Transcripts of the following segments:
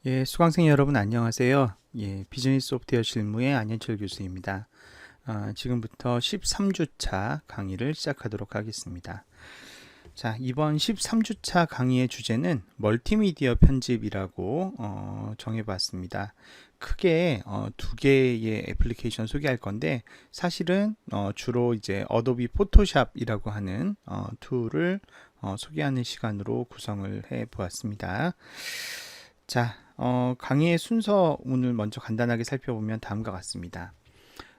예, 수강생 여러분 안녕하세요. 예, 비즈니스 소프트웨어 실무의 안현철 교수입니다. 지금부터 13주차 강의를 시작하도록 하겠습니다. 자, 이번 13주차 강의의 주제는 멀티미디어 편집이라고 정해봤습니다. 크게 두 개의 애플리케이션 소개할 건데 사실은 주로 이제 어도비 포토샵이라고 하는 툴을 소개하는 시간으로 구성을 해 보았습니다. 자, 강의의 순서 오늘 먼저 간단하게 살펴보면 다음과 같습니다.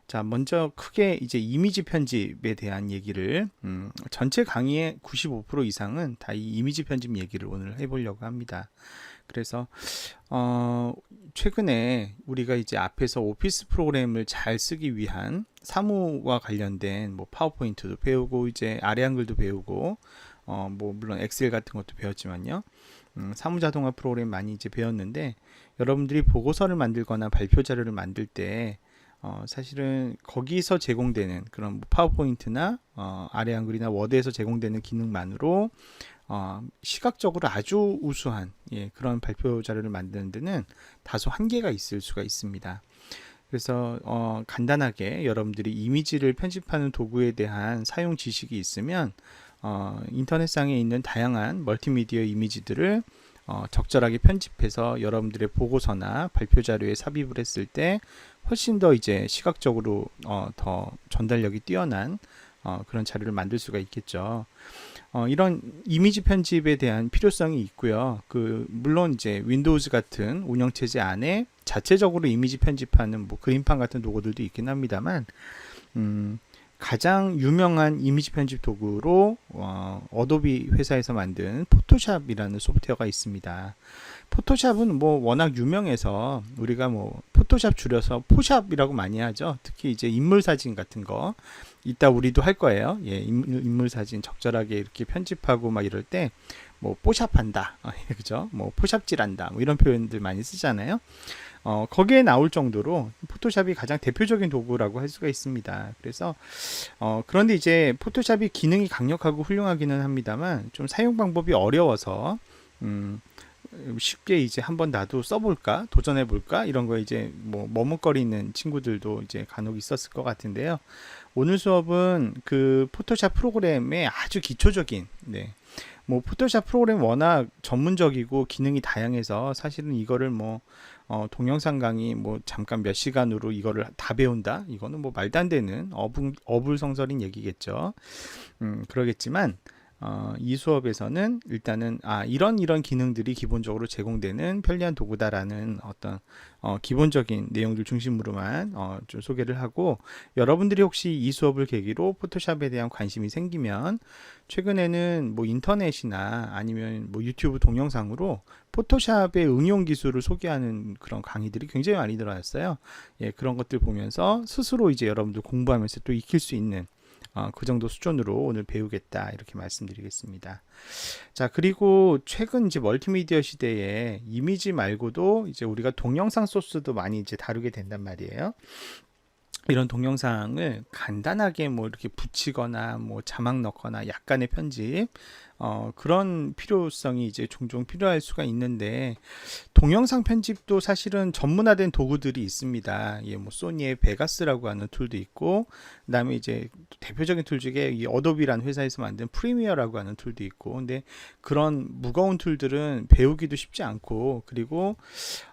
자, 먼저 크게 이제 이미지 편집에 대한 얘기를, 전체 강의의 95% 이상은 다 이 이미지 편집 얘기를 오늘 해보려고 합니다. 그래서, 최근에 우리가 이제 앞에서 오피스 프로그램을 잘 쓰기 위한 사무와 관련된 뭐 파워포인트도 배우고, 이제 아래 한글도 배우고, 뭐 물론 엑셀 같은 것도 배웠지만요. 사무자동화 프로그램 많이 이제 배웠는데 여러분들이 보고서를 만들거나 발표 자료를 만들 때 사실은 거기서 제공되는 그런 뭐 파워포인트나 아래 한글이나 워드에서 제공되는 기능만으로 시각적으로 아주 우수한 그런 발표 자료를 만드는 데는 다소 한계가 있을 수가 있습니다. 그래서 간단하게 여러분들이 이미지를 편집하는 도구에 대한 사용 지식이 있으면 인터넷상에 있는 다양한 멀티미디어 이미지들을 적절하게 편집해서 여러분들의 보고서나 발표 자료에 삽입을 했을 때 훨씬 더 이제 시각적으로 더 전달력이 뛰어난 그런 자료를 만들 수가 있겠죠. 이런 이미지 편집에 대한 필요성이 있고요. 물론 이제 윈도우즈 같은 운영체제 안에 자체적으로 이미지 편집하는 뭐 그림판 같은 도구들도 있긴 합니다만, 가장 유명한 이미지 편집 도구로 어도비 회사에서 만든 포토샵이라는 소프트웨어가 있습니다. 포토샵은 뭐 워낙 유명해서 우리가 뭐 포토샵 줄여서 포샵이라고 많이 하죠. 특히 이제 인물 사진 같은 거 이따 우리도 할 거예요. 예, 인물 사진 적절하게 이렇게 편집하고 막 이럴 때 뭐 뽀샵한다, 그죠? 뭐 포샵질한다, 뭐 이런 표현들 많이 쓰잖아요. 거기에 나올 정도로 포토샵이 가장 대표적인 도구라고 할 수가 있습니다. 그래서 그런데 이제 포토샵이 기능이 강력하고 훌륭하기는 합니다만 좀 사용 방법이 어려워서 쉽게 이제 한번 나도 써볼까 도전해볼까 이런 거 이제 뭐 머뭇거리는 친구들도 이제 간혹 있었을 것 같은데요. 오늘 수업은 그 포토샵 프로그램의 아주 기초적인 뭐 포토샵 프로그램 워낙 전문적이고 기능이 다양해서 사실은 이거를 뭐 동영상 강의 뭐 잠깐 몇 시간으로 이거를 다 배운다? 이거는 뭐 말도 안 되는 어불성설인 얘기겠죠. 그러겠지만 이 수업에서는 일단은 이런 기능들이 기본적으로 제공되는 편리한 도구다라는 어떤 기본적인 내용들 중심으로만 좀 소개를 하고, 여러분들이 혹시 이 수업을 계기로 포토샵에 대한 관심이 생기면 최근에는 뭐 인터넷이나 아니면 뭐 유튜브 동영상으로 포토샵의 응용 기술을 소개하는 그런 강의들이 굉장히 많이 들어왔어요. 예, 그런 것들 보면서 스스로 이제 여러분들 공부하면서 또 익힐 수 있는 그 정도 수준으로 오늘 배우겠다 이렇게 말씀드리겠습니다. 자, 그리고 최근 이제 멀티미디어 시대에 이미지 말고도 이제 우리가 동영상 소스도 많이 이제 다루게 된단 말이에요. 이런 동영상을 간단하게 뭐 이렇게 붙이거나 뭐 자막 넣거나 약간의 편집 그런 필요성이 이제 종종 필요할 수가 있는데, 동영상 편집도 사실은 전문화된 도구들이 있습니다. 예, 뭐 소니의 베가스라고 하는 툴도 있고, 그다음에 이제 대표적인 툴 중에 이 어도비라는 회사에서 만든 프리미어라고 하는 툴도 있고, 근데 그런 무거운 툴들은 배우기도 쉽지 않고, 그리고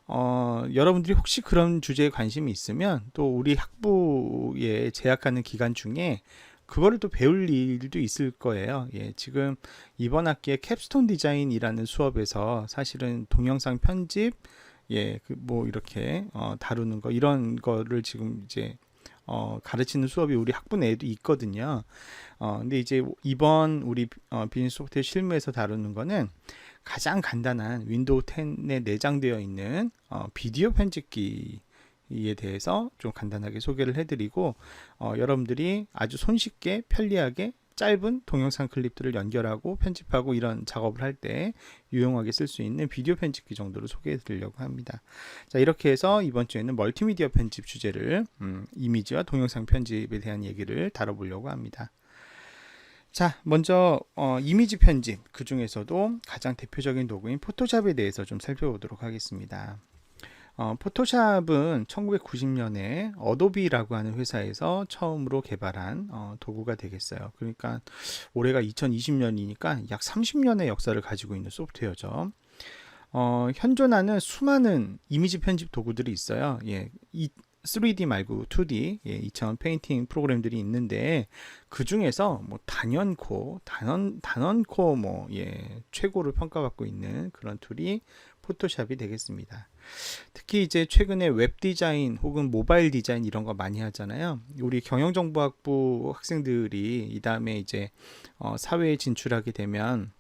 여러분들이 혹시 그런 주제에 관심이 있으면 또 우리 학부에 재학하는 기간 중에 그거를 또 배울 일도 있을 거예요. 예, 지금 이번 학기에 캡스톤 디자인이라는 수업에서 사실은 동영상 편집, 뭐 이렇게 다루는 거 이런 거를 지금 이제 가르치는 수업이 우리 학부 내에도 있거든요. 근데 이제 이번 우리 비즈니스 소프트웨어 실무에서 다루는 거는 가장 간단한 윈도우 10에 내장되어 있는 비디오 편집기에 대해서 좀 간단하게 소개를 해드리고, 여러분들이 아주 손쉽게 편리하게 짧은 동영상 클립들을 연결하고 편집하고 이런 작업을 할 때 유용하게 쓸 수 있는 비디오 편집기 정도로 소개해 드리려고 합니다. 자, 이렇게 해서 이번 주에는 멀티미디어 편집 주제를 이미지와 동영상 편집에 대한 얘기를 다뤄보려고 합니다. 자, 먼저 이미지 편집, 그 중에서도 가장 대표적인 도구인 포토샵에 대해서 좀 살펴보도록 하겠습니다. 포토샵은 1990년에 어도비라고 하는 회사에서 처음으로 개발한 도구가 되겠어요. 그러니까 올해가 2020년이니까 약 30년의 역사를 가지고 있는 소프트웨어죠. 현존하는 수많은 이미지 편집 도구들이 있어요. 예, 3D 말고 2D, 예, 2차원 페인팅 프로그램들이 있는데 그 중에서 뭐 단원코 뭐 예, 최고를 평가받고 있는 그런 툴이 포토샵이 되겠습니다. 특히 이제 최근에 웹 디자인 혹은 모바일 디자인 이런 거 많이 하잖아요. 우리 경영정보학부 학생들이 이 다음에 이제 사회에 진출하게 되면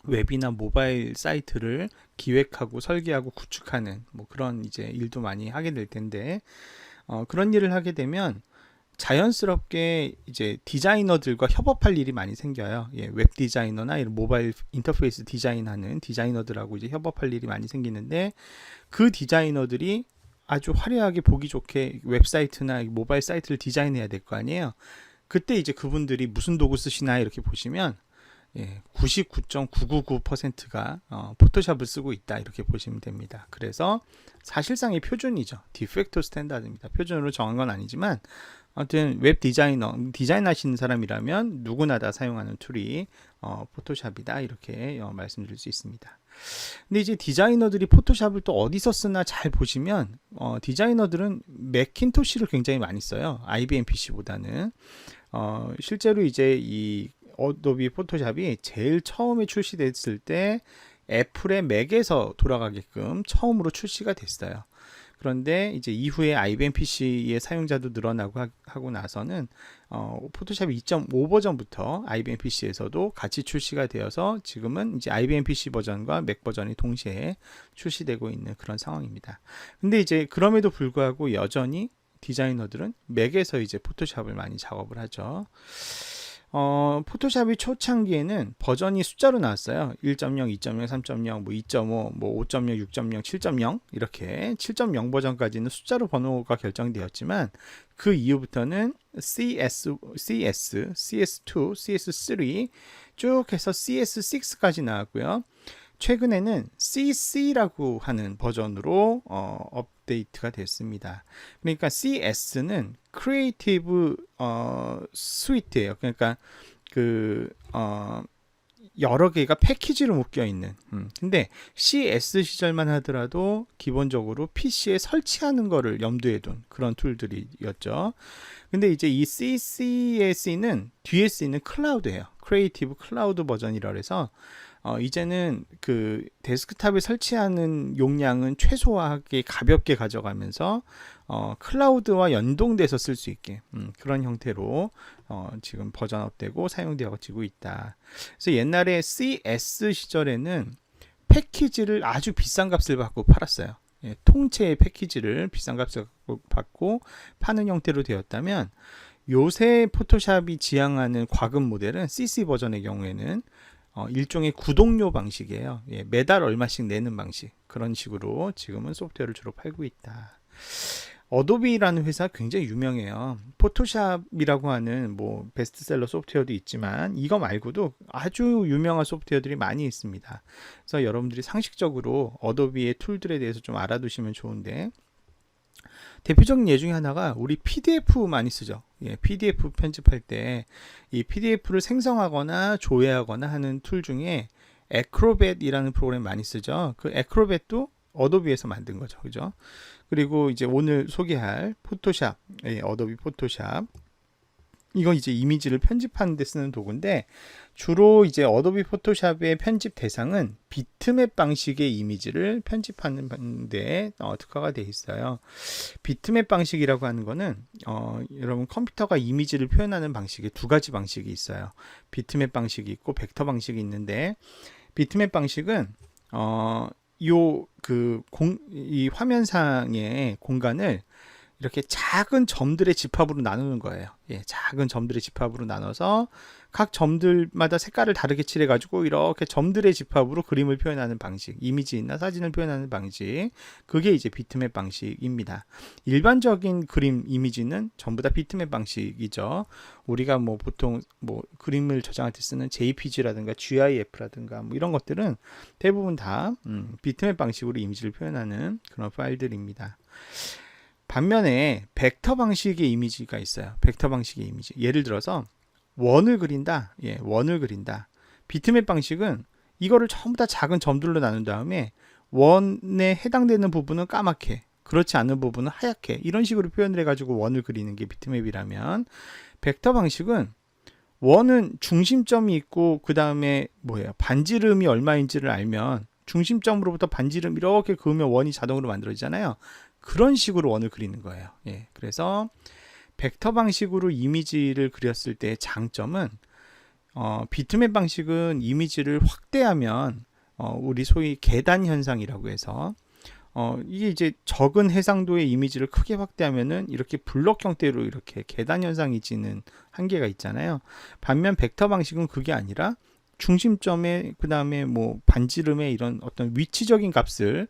웹이나 모바일 사이트를 기획하고 설계하고 구축하는 뭐 그런 이제 일도 많이 하게 될 텐데 그런 일을 하게 되면 자연스럽게 이제 디자이너들과 협업할 일이 많이 생겨요. 예, 웹 디자이너나 이런 모바일 인터페이스 디자인하는 디자이너들하고 이제 협업할 일이 많이 생기는데 그 디자이너들이 아주 화려하게 보기 좋게 웹사이트나 모바일 사이트를 디자인해야 될 거 아니에요. 그때 이제 그분들이 무슨 도구 쓰시나 이렇게 보시면 예, 99.999%가 포토샵을 쓰고 있다 이렇게 보시면 됩니다. 그래서 사실상의 표준이죠. 디팩토 스탠다드입니다. 표준으로 정한 건 아니지만 아무튼 웹 디자인 하시는 사람이라면 누구나 다 사용하는 툴이 포토샵이다 이렇게 말씀드릴 수 있습니다. 근데 이제 디자이너들이 포토샵을 또 어디서 쓰나 잘 보시면 디자이너들은 맥킨토시를 굉장히 많이 써요. IBM PC보다는 실제로 이제 이 어도비 포토샵이 제일 처음에 출시됐을 때 애플의 맥에서 돌아가게끔 처음으로 출시가 됐어요. 그런데 이제 이후에 IBM PC의 사용자도 늘어나고 하고 나서는 포토샵 2.5 버전부터 IBM PC에서도 같이 출시가 되어서 지금은 이제 IBM PC 버전과 맥 버전이 동시에 출시되고 있는 그런 상황입니다. 근데 이제 그럼에도 불구하고 여전히 디자이너들은 맥에서 이제 포토샵을 많이 작업을 하죠. 포토샵이 초창기에는 버전이 숫자로 나왔어요. 1.0, 2.0, 3.0, 뭐 2.5, 뭐 5.0, 6.0, 7.0 이렇게 7.0 버전까지는 숫자로 번호가 결정되었지만 그 이후부터는 CS, CS2, CS3 쭉 해서 CS6까지 나왔고요. 최근에는 CC라고 하는 버전으로 업데이트가 됐습니다. 그러니까 CS는 크리에이티브 스위트예요. 그러니까 여러 개가 패키지로 묶여 있는. 근데 CS 시절만 하더라도 기본적으로 PC에 설치하는 거를 염두에 둔 그런 툴들이었죠. 근데 이제 이 CC의 C는 뒤에 쓰이는 클라우드예요. 크리에이티브 클라우드 버전이라 해서 이제는 그 데스크탑에 설치하는 용량은 최소화하게 가볍게 가져가면서 클라우드와 연동돼서 쓸 수 있게 그런 형태로 지금 버전업되고 사용되어지고 있다. 그래서 옛날에 CS 시절에는 패키지를 아주 비싼 값을 받고 팔았어요. 예, 통째의 패키지를 비싼 값을 받고 파는 형태로 되었다면 요새 포토샵이 지향하는 과금 모델은 CC 버전의 경우에는 일종의 구독료 방식이에요. 예, 매달 얼마씩 내는 방식. 그런 식으로 지금은 소프트웨어를 주로 팔고 있다. 어도비라는 회사 굉장히 유명해요. 포토샵이라고 하는 뭐 베스트셀러 소프트웨어도 있지만 이거 말고도 아주 유명한 소프트웨어들이 많이 있습니다. 그래서 여러분들이 상식적으로 어도비의 툴들에 대해서 좀 알아두시면 좋은데 대표적인 예 중에 하나가 우리 PDF 많이 쓰죠. 예, PDF 편집할 때 이 PDF를 생성하거나 조회하거나 하는 툴 중에 에크로벳이라는 프로그램 많이 쓰죠. 그 에크로벳도 어도비에서 만든 거죠. 그죠? 그리고 이제 오늘 소개할 포토샵, 예, 어도비 포토샵. 이건 이제 이미지를 편집하는 데 쓰는 도구인데 주로 이제 어도비 포토샵의 편집 대상은 비트맵 방식의 이미지를 편집하는 데 특화가 되어 있어요. 비트맵 방식이라고 하는 거는 여러분 컴퓨터가 이미지를 표현하는 방식에 두 가지 방식이 있어요. 비트맵 방식이 있고 벡터 방식이 있는데 비트맵 방식은 이 화면상의 공간을 이렇게 작은 점들의 집합으로 나누는 거예요. 예, 작은 점들의 집합으로 나눠서 각 점들마다 색깔을 다르게 칠해가지고 이렇게 점들의 집합으로 그림을 표현하는 방식, 이미지나 사진을 표현하는 방식, 그게 이제 비트맵 방식입니다. 일반적인 그림 이미지는 전부 다 비트맵 방식이죠. 우리가 뭐 보통 뭐 그림을 저장할 때 쓰는 JPG라든가 GIF라든가 뭐 이런 것들은 대부분 다 비트맵 방식으로 이미지를 표현하는 그런 파일들입니다. 반면에 벡터 방식의 이미지가 있어요. 벡터 방식의 이미지. 예를 들어서 원을 그린다. 예, 원을 그린다. 비트맵 방식은 이거를 전부 다 작은 점들로 나눈 다음에 원에 해당되는 부분은 까맣게, 그렇지 않은 부분은 하얗게, 이런 식으로 표현을 해가지고 원을 그리는 게 비트맵이라면, 벡터 방식은 원은 중심점이 있고 그 다음에 뭐예요? 반지름이 얼마인지를 알면 중심점으로부터 반지름 이렇게 그으면 원이 자동으로 만들어지잖아요. 그런 식으로 원을 그리는 거예요. 예, 그래서 벡터 방식으로 이미지를 그렸을 때의 장점은 비트맵 방식은 이미지를 확대하면 우리 소위 계단 현상이라고 해서 이게 이제 적은 해상도의 이미지를 크게 확대하면은 이렇게 블록 형태로 이렇게 계단 현상이 지는 한계가 있잖아요. 반면 벡터 방식은 그게 아니라 중심점에 그 다음에 뭐 반지름의 이런 어떤 위치적인 값을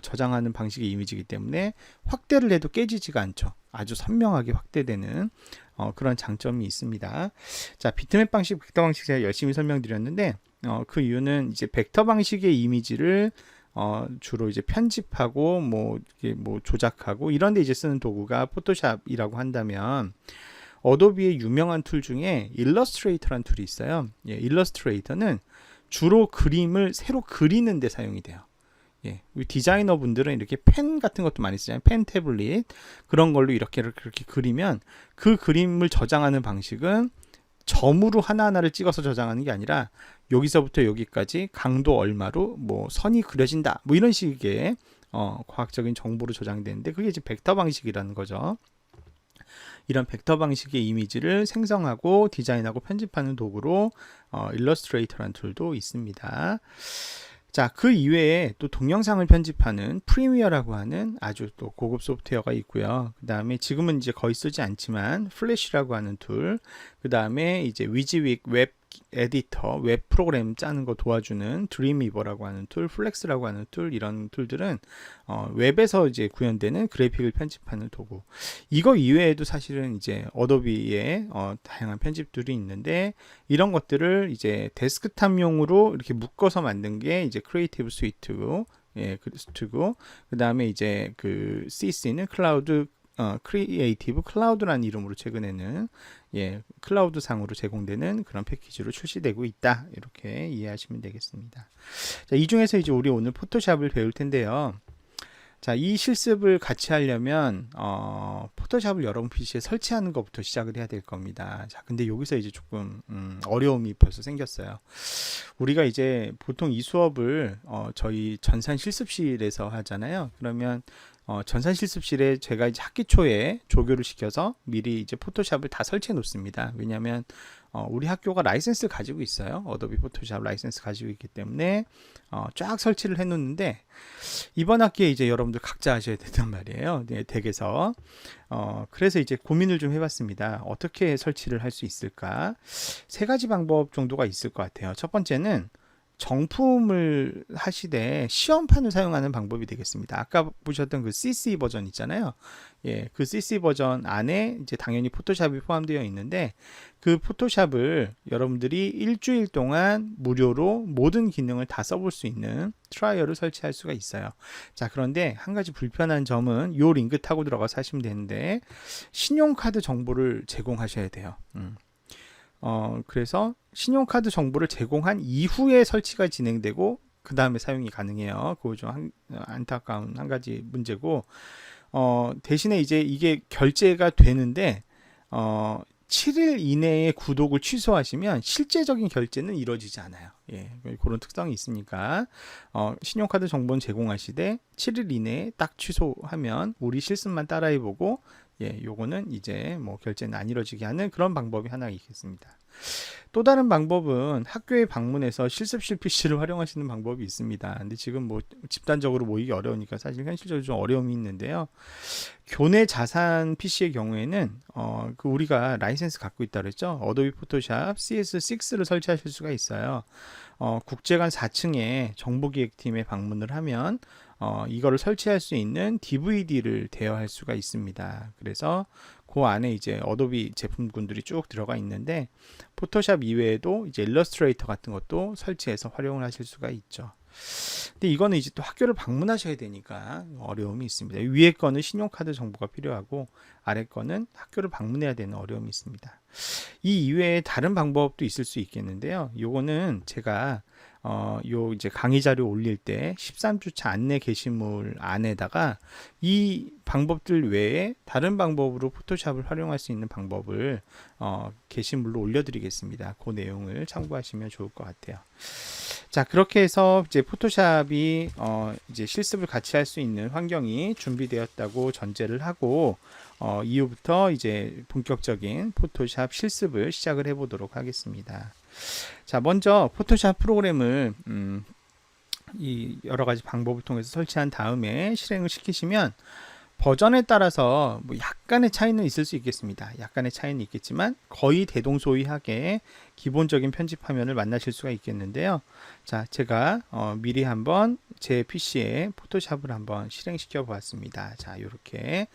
저장하는 방식의 이미지이기 때문에 확대를 해도 깨지지가 않죠. 아주 선명하게 확대되는 그런 장점이 있습니다. 자, 비트맵 방식, 벡터 방식 제가 열심히 설명드렸는데 그 이유는 이제 벡터 방식의 이미지를 주로 이제 편집하고 뭐 조작하고 이런 데 이제 쓰는 도구가 포토샵이라고 한다면, 어도비의 유명한 툴 중에 일러스트레이터라는 툴이 있어요. 예, 일러스트레이터는 주로 그림을 새로 그리는 데 사용이 돼요. 예, 우리 디자이너 분들은 이렇게 펜 같은 것도 많이 쓰잖아요. 펜 태블릿, 그런 걸로 이렇게 그리면 그 그림을 저장하는 방식은 점으로 하나하나를 찍어서 저장하는 게 아니라 여기서부터 여기까지 강도 얼마로 뭐 선이 그려진다, 뭐 이런 식의 과학적인 정보로 저장되는데, 그게 이제 벡터 방식이라는 거죠. 이런 벡터 방식의 이미지를 생성하고 디자인하고 편집하는 도구로 일러스트레이터라는 툴도 있습니다. 자, 그 이외에 또 동영상을 편집하는 프리미어라고 하는 아주 또 고급 소프트웨어가 있고요. 그 다음에 지금은 이제 거의 쓰지 않지만 플래시라고 하는 툴, 그 다음에 이제 위즈윅 웹 에디터, 웹 프로그램 짜는 거 도와주는 드림위버라고 하는 툴, 플렉스라고 하는 툴, 이런 툴들은 웹에서 이제 구현되는 그래픽을 편집하는 도구. 이거 이외에도 사실은 이제 어도비의 다양한 편집들이 있는데, 이런 것들을 이제 데스크탑용으로 이렇게 묶어서 만든 게 이제 크리에이티브 스위트고, 예, 그 다음에 이제 그 CC는 클라우드 크리에이티브 클라우드라는 이름으로 최근에는 클라우드 상으로 제공되는 그런 패키지로 출시되고 있다. 이렇게 이해하시면 되겠습니다. 자, 이 중에서 이제 우리 오늘 포토샵을 배울 텐데요. 자, 이 실습을 같이 하려면 포토샵을 여러분 PC에 설치하는 것부터 시작을 해야 될 겁니다. 자, 근데 여기서 이제 조금 어려움이 벌써 생겼어요. 우리가 이제 보통 이 수업을 저희 전산 실습실에서 하잖아요. 그러면 전산 실습실에 제가 이제 학기 초에 조교를 시켜서 미리 이제 포토샵을 다 설치해 놓습니다. 왜냐하면 우리 학교가 라이센스를 가지고 있어요. 어도비 포토샵 라이센스 가지고 있기 때문에 쫙 설치를 해 놓는데, 이번 학기에 이제 여러분들 각자 하셔야 된단 말이에요. 네, 댁에서. 그래서 이제 고민을 좀 해봤습니다. 어떻게 설치를 할 수 있을까? 세 가지 방법 정도가 있을 것 같아요. 첫 번째는 정품을 하시되 시험판을 사용하는 방법이 되겠습니다. 아까 보셨던 그 CC 버전 있잖아요. 예, 그 CC 버전 안에 이제 당연히 포토샵이 포함되어 있는데, 그 포토샵을 여러분들이 일주일 동안 무료로 모든 기능을 다 써볼 수 있는 트라이얼을 설치할 수가 있어요. 자, 그런데 한 가지 불편한 점은 요 링크 타고 들어가서 하시면 되는데, 신용카드 정보를 제공하셔야 돼요. 그래서 신용카드 정보를 제공한 이후에 설치가 진행되고 그 다음에 사용이 가능해요. 그거 좀 안타까운 한 가지 문제고, 대신에 이제 이게 결제가 되는데 7일 이내에 구독을 취소하시면 실제적인 결제는 이루어지지 않아요. 예, 그런 특성이 있으니까 신용카드 정보는 제공하시되 7일 이내에 딱 취소하면 우리 실습만 따라해보고, 예, 요거는 이제 뭐 결제는 안 이루어지게 하는 그런 방법이 하나 있겠습니다. 또 다른 방법은 학교에 방문해서 실습실 PC를 활용하시는 방법이 있습니다. 근데 지금 뭐 집단적으로 모이기 어려우니까 사실 현실적으로 좀 어려움이 있는데요. 교내 자산 PC의 경우에는 그 우리가 라이센스 갖고 있다 그랬죠. 어도비 포토샵 CS6를 설치하실 수가 있어요. 국제관 4층에 정보기획팀에 방문을 하면 이거를 설치할 수 있는 DVD를 대여할 수가 있습니다. 그래서 그 안에 이제 어도비 제품군들이 쭉 들어가 있는데 포토샵 이외에도 이제 일러스트레이터 같은 것도 설치해서 활용을 하실 수가 있죠. 근데 이거는 이제 또 학교를 방문하셔야 되니까 어려움이 있습니다. 위에 거는 신용카드 정보가 필요하고 아래 거는 학교를 방문해야 되는 어려움이 있습니다. 이 이외에 다른 방법도 있을 수 있겠는데요. 요거는 제가 요 이제 강의 자료 올릴 때 13주차 안내 게시물 안에다가 이 방법들 외에 다른 방법으로 포토샵을 활용할 수 있는 방법을 게시물로 올려드리겠습니다. 그 내용을 참고하시면 좋을 것 같아요. 자, 그렇게 해서 이제 포토샵이 이제 실습을 같이 할 수 있는 환경이 준비되었다고 전제를 하고 이후부터 이제 본격적인 포토샵 실습을 시작을 해보도록 하겠습니다. 자, 먼저 포토샵 프로그램을 이 여러 가지 방법을 통해서 설치한 다음에 실행을 시키시면 버전에 따라서 뭐 약간의 차이는 있을 수 있겠습니다. 약간의 차이는 있겠지만 거의 대동소이하게 기본적인 편집 화면을 만나실 수가 있겠는데요. 자, 제가 미리 한번 제 PC에 포토샵을 한번 실행시켜 보았습니다. 자, 이렇게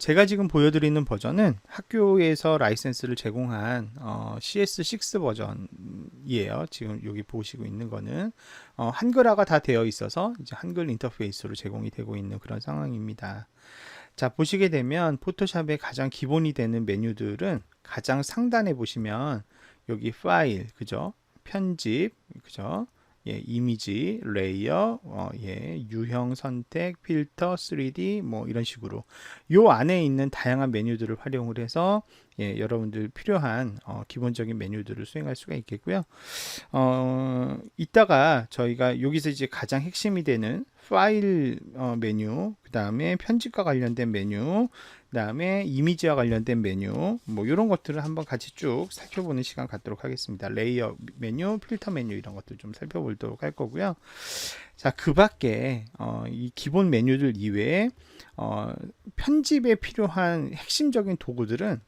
제가 지금 보여드리는 버전은 학교에서 라이센스를 제공한 CS6 버전이에요. 지금 여기 보시고 있는 거는 한글화가 다 되어 있어서 이제 한글 인터페이스로 제공이 되고 있는 그런 상황입니다. 자, 보시게 되면 포토샵의 가장 기본이 되는 메뉴들은 가장 상단에 보시면 여기 파일, 그죠? 편집, 그죠? 예, 이미지, 레이어, 유형 선택, 필터, 3D 뭐 이런 식으로 요 안에 있는 다양한 메뉴들을 활용을 해서 여러분들 필요한 기본적인 메뉴들을 수행할 수가 있겠고요. 이따가 저희가 여기서 이제 가장 핵심이 되는 파일 메뉴, 그 다음에 편집과 관련된 메뉴, 그 다음에 이미지와 관련된 메뉴, 뭐 이런 것들을 한번 같이 쭉 살펴보는 시간 갖도록 하겠습니다. 레이어 메뉴, 필터 메뉴 이런 것들 좀 살펴보도록 할 거고요. 자, 그 밖에 이 기본 메뉴들 이외에 편집에 필요한 핵심적인 도구들은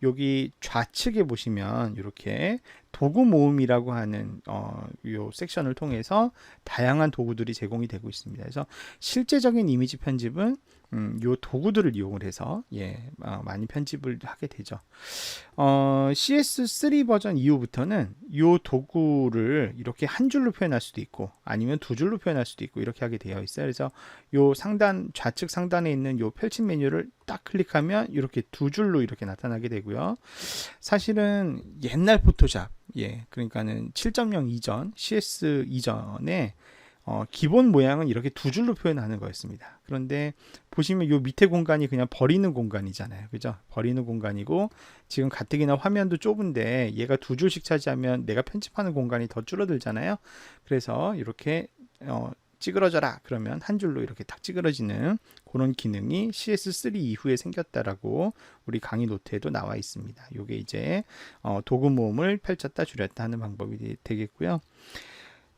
여기 좌측에 보시면 이렇게 도구 모음이라고 하는 요 섹션을 통해서 다양한 도구들이 제공이 되고 있습니다. 그래서 실제적인 이미지 편집은 요 도구들을 이용을 해서 많이 편집을 하게 되죠. CS3 버전 이후부터는 요 도구를 이렇게 한 줄로 표현할 수도 있고 아니면 두 줄로 표현할 수도 있고 이렇게 하게 되어 있어요. 그래서 요 상단 좌측 상단에 있는 요 펼친 메뉴를 딱 클릭하면 이렇게 두 줄로 이렇게 나타나게 되고요. 사실은 옛날 포토샵 그러니까는 7.0 이전 CS 이전에 기본 모양은 이렇게 두 줄로 표현하는 거였습니다. 그런데 보시면 요 밑에 공간이 그냥 버리는 공간이잖아요. 그죠? 버리는 공간이고 지금 가뜩이나 화면도 좁은데 얘가 두 줄씩 차지하면 내가 편집하는 공간이 더 줄어들잖아요. 그래서 이렇게 찌그러져라 그러면 한 줄로 이렇게 딱 찌그러지는 그런 기능이 CS3 이후에 생겼다라고 우리 강의 노트에도 나와 있습니다. 요게 이제 도구 모음을 펼쳤다 줄였다 하는 방법이 되겠고요.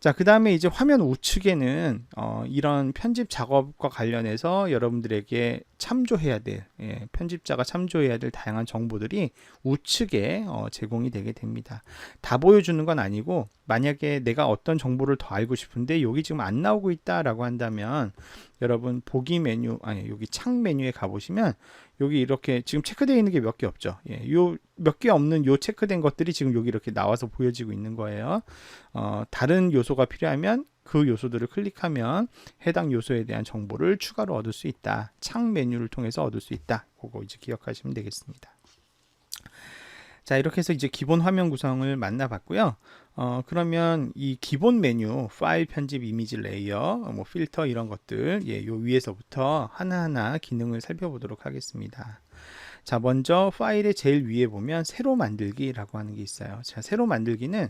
자, 그 다음에 이제 화면 우측에는 이런 편집 작업과 관련해서 여러분들에게 참조해야 될 편집자가 참조해야 될 다양한 정보들이 우측에 제공이 되게 됩니다. 다 보여주는 건 아니고 만약에 내가 어떤 정보를 더 알고 싶은데 여기 지금 안 나오고 있다라고 한다면 여러분 보기 메뉴 여기 창 메뉴에 가보시면 여기 이렇게 지금 체크되어 있는 게 몇 개 없죠. 요 몇 개 없는 요 체크된 것들이 지금 여기 이렇게 나와서 보여지고 있는 거예요. 다른 요소가 필요하면 그 요소들을 클릭하면 해당 요소에 대한 정보를 추가로 얻을 수 있다. 창 메뉴를 통해서 얻을 수 있다. 그거 이제 기억하시면 되겠습니다. 자, 이렇게 해서 이제 기본 화면 구성을 만나봤고요. 그러면 이 기본 메뉴, 파일 편집, 이미지 레이어, 뭐 필터 이런 것들, 요 위에서부터 하나하나 기능을 살펴보도록 하겠습니다. 자, 먼저 파일의 제일 위에 보면 새로 만들기라고 하는 게 있어요. 자, 새로 만들기는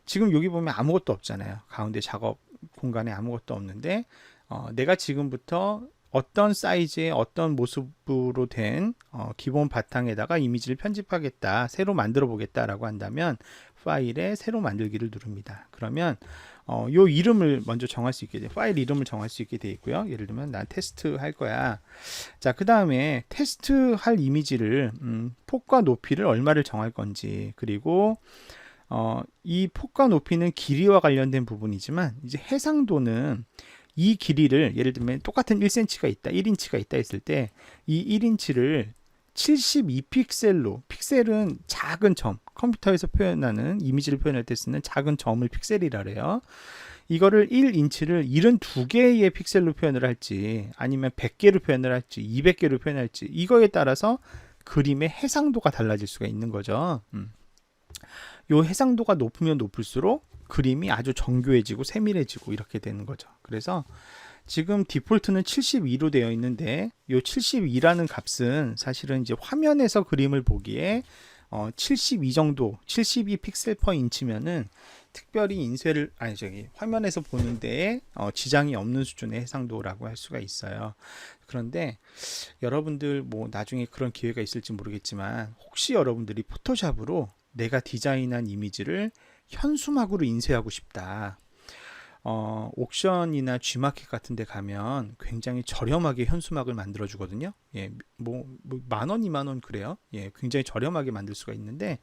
지금 여기 보면 아무것도 없잖아요. 가운데 작업 공간에 아무것도 없는데 내가 지금부터 어떤 사이즈의 어떤 모습으로 된 기본 바탕에다가 이미지를 편집하겠다, 새로 만들어 보겠다라고 한다면 파일에 새로 만들기를 누릅니다. 그러면 요 이름을 먼저 정할 수 있게 돼. 파일 이름을 정할 수 있게 돼 있고요. 예를 들면 난 테스트 할 거야. 자, 그 다음에 테스트 할 이미지를 폭과 높이를 얼마를 정할 건지, 그리고 이 폭과 높이는 길이와 관련된 부분이지만 이제 해상도는 이 길이를 예를 들면 똑같은 1cm가 있다, 1인치가 있다 했을 때 이 1인치를 72픽셀로, 픽셀은 작은 점, 컴퓨터에서 표현하는 이미지를 표현할 때 쓰는 작은 점을 픽셀이라 그래요. 이거를 1인치를 72개의 픽셀로 표현을 할지, 아니면 100개로 표현을 할지, 200개로 표현할지, 이거에 따라서 그림의 해상도가 달라질 수가 있는 거죠. 요 해상도가 높으면 높을수록 그림이 아주 정교해지고 세밀해지고 이렇게 되는 거죠. 그래서 지금 디폴트는 72로 되어 있는데 요 72라는 값은 사실은 이제 화면에서 그림을 보기에 72 정도, 72 픽셀 퍼 인치면은 특별히 인쇄를 화면에서 보는 데에 지장이 없는 수준의 해상도라고 할 수가 있어요. 그런데 여러분들 뭐 나중에 그런 기회가 있을지 모르겠지만, 혹시 여러분들이 포토샵으로 내가 디자인한 이미지를 현수막으로 인쇄하고 싶다. 옥션이나 G마켓 같은 데 가면 굉장히 저렴하게 현수막을 만들어 주거든요. 예, 뭐 10,000원, 20,000원 그래요. 예, 굉장히 저렴하게 만들 수가 있는데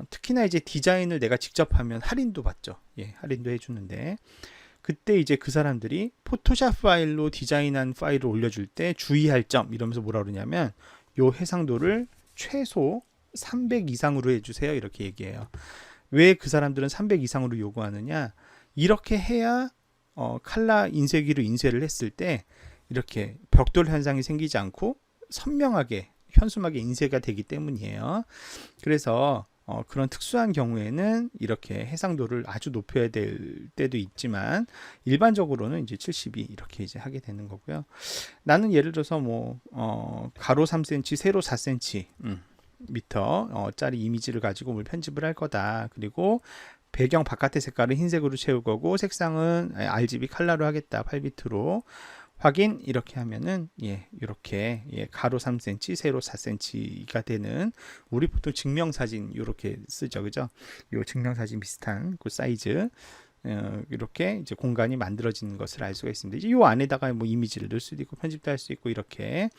특히나 이제 디자인을 내가 직접 하면 할인도 받죠. 예, 할인도 해 주는데, 그때 이제 그 사람들이 포토샵 파일로 디자인한 파일을 올려줄 때 주의할 점 이러면서 뭐라 그러냐면, 요 해상도를 최소 300 이상으로 해주세요, 이렇게 얘기해요. 왜 그 사람들은 300 이상으로 요구하느냐, 이렇게 해야 칼라 인쇄기로 인쇄를 했을 때 이렇게 벽돌 현상이 생기지 않고 선명하게 현수막에 인쇄가 되기 때문이에요. 그래서 그런 특수한 경우에는 이렇게 해상도를 아주 높여야 될 때도 있지만, 일반적으로는 이제 72 이렇게 이제 하게 되는 거고요. 나는 예를 들어서 뭐 가로 3cm, 세로 4cm 미터 짜리 이미지를 가지고 뭘 편집을 할 거다. 그리고 배경 바깥의 색깔은 흰색으로 채울 거고, 색상은 RGB 컬러로 하겠다, 8비트로. 확인, 이렇게 하면은 이렇게 가로 3cm, 세로 4cm가 되는, 우리 보통 증명사진 이렇게 쓰죠, 그죠? 요 증명사진 비슷한 그 사이즈, 이렇게 이제 공간이 만들어지는 것을 알 수가 있습니다. 이제 요 안에다가 뭐 이미지를 넣을 수도 있고 편집도 할 수 있고, 이렇게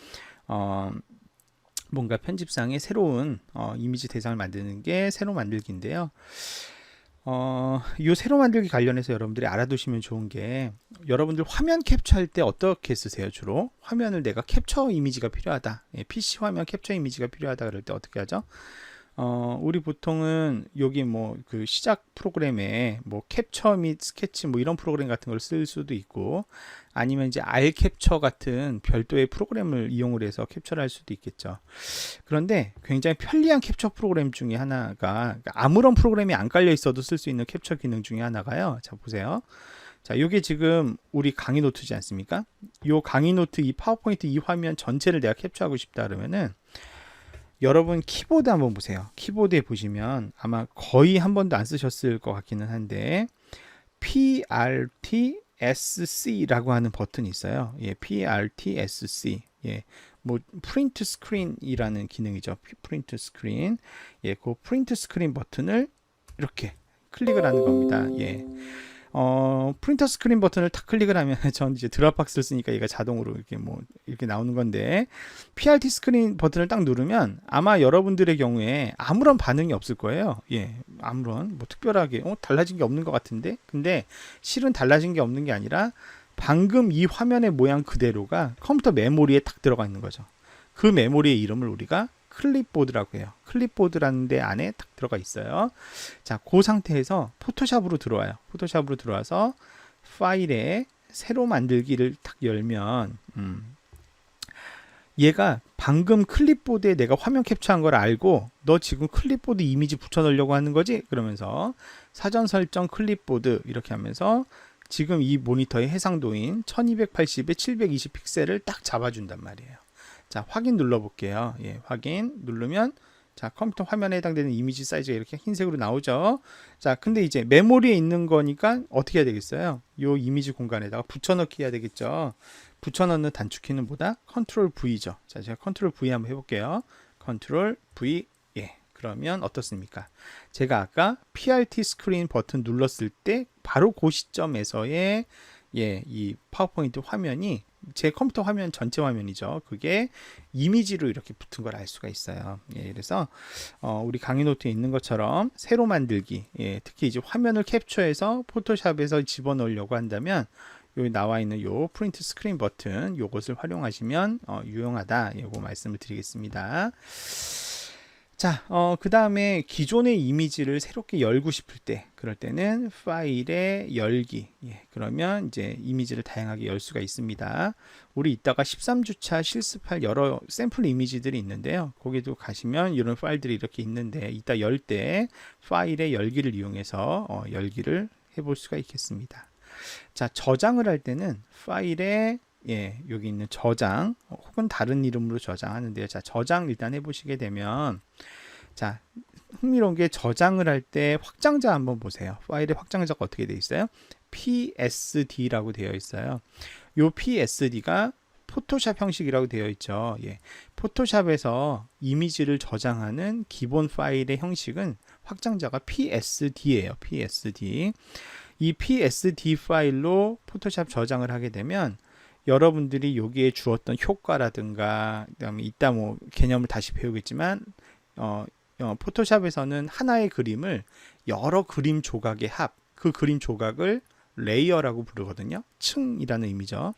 뭔가 편집상의 새로운 이미지 대상을 만드는 게 새로 만들기인데요. 이 새로 만들기 관련해서 여러분들이 알아두시면 좋은 게, 여러분들 화면 캡처할 때 어떻게 쓰세요? 주로 화면을 내가 캡처 이미지가 필요하다, PC 화면 캡처 이미지가 필요하다 그럴 때 어떻게 하죠? 우리 보통은 여기 뭐 그 시작 프로그램에 뭐 캡처 및 스케치 뭐 이런 프로그램 같은 걸 쓸 수도 있고, 아니면 이제 R 캡처 같은 별도의 프로그램을 이용을 해서 캡처를 할 수도 있겠죠. 그런데 굉장히 편리한 캡처 프로그램 중에 하나가, 아무런 프로그램이 안 깔려 있어도 쓸 수 있는 캡처 기능 중에 하나가요. 자, 보세요. 자, 이게 지금 우리 강의 노트지 않습니까? 이 강의 노트, 이 파워포인트 이 화면 전체를 내가 capture하고 싶다 그러면은, 여러분 키보드 한번 보세요. 키보드에 보시면 아마 거의 한 번도 안 쓰셨을 것 같기는 한데, PRTSC라고 하는 버튼이 있어요. 예, PRTSC. 예, 뭐 프린트 스크린이라는 기능이죠. 프린트 스크린. 예, 그 프린트 스크린 버튼을 이렇게 클릭을 하는 겁니다. 예. 프린터 스크린 버튼을 탁 클릭을 하면, 전 이제 드랍박스를 쓰니까 얘가 자동으로 이렇게 뭐 이렇게 나오는 건데, PRT 스크린 버튼을 딱 누르면 아마 여러분들의 경우에 아무런 반응이 없을 거예요. 예, 아무런 뭐 특별하게 달라진 게 없는 것 같은데, 근데 실은 달라진 게 없는 게 아니라 방금 이 화면의 모양 그대로가 컴퓨터 메모리에 딱 들어가 있는 거죠. 그 메모리의 이름을 우리가 클립보드라고 해요. 클립보드라는 데 안에 딱 들어가 있어요. 자, 그 상태에서 포토샵으로 들어와요. 포토샵으로 들어와서 파일에 새로 만들기를 딱 열면, 얘가 방금 클립보드에 내가 화면 캡처한 걸 알고, 너 지금 클립보드 이미지 붙여 넣으려고 하는 거지? 그러면서 사전 설정 클립보드 이렇게 하면서 지금 이 모니터의 해상도인 1280에 720 픽셀을 딱 잡아준단 말이에요. 자, 확인 눌러 볼게요. 예, 확인 누르면 자, 컴퓨터 화면에 해당되는 이미지 사이즈가 이렇게 흰색으로 나오죠. 자, 근데 이제 메모리에 있는 거니까 어떻게 해야 되겠어요? 요 이미지 공간에다가 붙여넣기 해야 되겠죠. 붙여넣는 단축키는 뭐다? 컨트롤 V죠. 자, 제가 컨트롤 V 한번 해볼게요. 컨트롤 V. 예. 그러면 어떻습니까? 제가 아까 PRT 스크린 버튼 눌렀을 때 바로 그 시점에서의 이 파워포인트 화면이 제 컴퓨터 화면 전체 화면이죠. 그게 이미지로 이렇게 붙은 걸 알 수가 있어요. 그래서 우리 강의 노트에 있는 것처럼 새로 만들기, 특히 이제 화면을 캡처해서 포토샵에서 집어넣으려고 한다면 여기 나와 있는 요 프린트 스크린 버튼 요것을 활용하시면 유용하다. 요거 말씀을 드리겠습니다. 자, 그 다음에 기존의 이미지를 새롭게 열고 싶을 때, 그럴 때는 파일에 열기. 그러면 이제 이미지를 다양하게 열 수가 있습니다. 우리 이따가 13주차 실습할 여러 샘플 이미지들이 있는데요. 거기도 가시면 이런 파일들이 이렇게 있는데, 이따 열 때 파일의 열기를 이용해서 열기를 해볼 수가 있겠습니다. 자, 저장을 할 때는 파일에 여기 있는 저장 혹은 다른 이름으로 저장하는데요. 자, 저장 일단 해보시게 되면 자, 흥미로운 게 저장을 할 때 확장자 한번 보세요. 파일의 확장자가 어떻게 되어 있어요? PSD라고 되어 있어요. 요 PSD가 포토샵 형식이라고 되어 있죠. 포토샵에서 이미지를 저장하는 기본 파일의 형식은 확장자가 PSD예요. PSD. 이 PSD 파일로 포토샵 저장을 하게 되면 여러분들이 여기에 주었던 효과라든가 그다음에 이따 뭐 개념을 다시 배우겠지만 포토샵에서는 하나의 그림을 여러 그림 조각의 합, 그 그림 조각을 레이어라고 부르거든요. 층이라는 의미죠.